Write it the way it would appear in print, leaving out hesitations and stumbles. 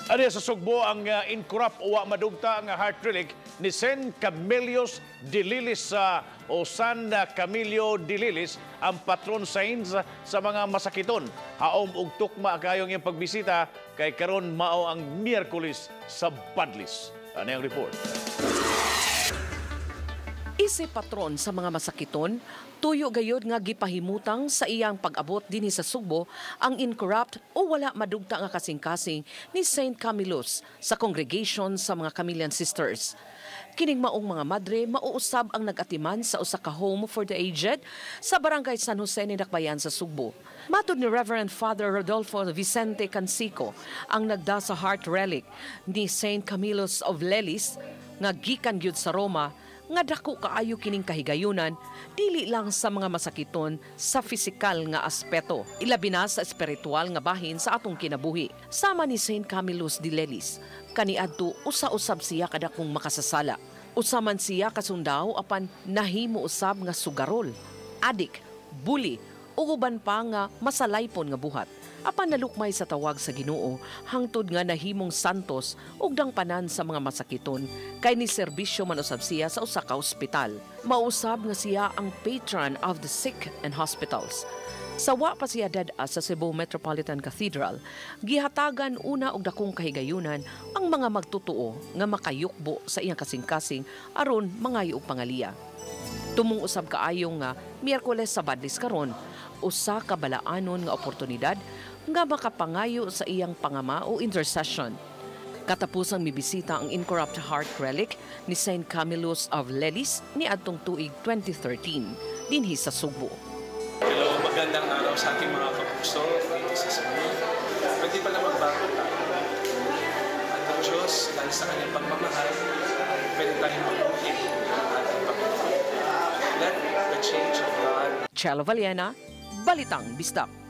Ano sa Sugbo ang incorrupt o madugta ang heart relic ni San Camillus Dililis o San Camilio Dililis, ang patron saint sa mga masakiton. Haom ug tukma kayong iyang pagbisita kay karon mao ang Miyerkules sa Badlis. Ano ang report? Isi patron sa mga masakiton, tuyo gayod nga gipahimutang sa iyang pag-abot dinhi sa Sugbo ang incorrupt o wala madugta nga kasing-kasing ni Saint Camillus sa congregation sa mga Camillian Sisters. Kining maong mga madre mauusab ang nag-atiman sa usa ka home for the aged sa barangay San Jose ni Dakbayan sa Sugbo. Matud ni Reverend Father Rodolfo Vicente Cansico ang nagda sa heart relic ni Saint Camillus of Lelis nga gikan gyud sa Roma, nga dako kaayo kining kahigayunan dili lang sa mga masakiton sa pisikal nga aspeto, ilabi na sa espiritual nga bahin sa atong kinabuhi. Sama ni Saint Camillus de Lelis, kaniadto usa-usab siya kadakong makasasala. Usaman siya kasundaw apan nahimo usab nga sugarol, adik, bully, ug uban pa nga masalaypon nga buhat. Apan nalukmay sa tawag sa Ginoo hangtod nga nahimong santos ug dangpanan sa mga masakiton kay ni serbisyo man usab siya sa usa ka ospital. Mausab nga siya ang patron of the sick and hospitals. Sa wa pa siya dad-a sa Cebu Metropolitan Cathedral, gihatagan una og dakong kahigayunan ang mga magtutuo nga makayukbo sa iyang kasing-kasing aron mangayo og pangaliya. Tumong usab kaayong nga Miyerkules sa Badlis karon, usa ka balaanon nga oportunidad nga makapangayo sa iyang pangama o intercession. Katapusang mibisita ang incorrupt heart relic ni Saint Camillus of Lelis ni adtong tuig 2013 dinhi sa Sugbo. Hello, magandang araw sa ating mga kapuso dito sa Sugbo. Pwede pala magbago tayo. At ang Diyos, dahil sa kanyang pagmamahal, pwede tayong mabuhay ang ating pagmamahal. Let the change of God. Chelo Valiena, Balitang Bistak.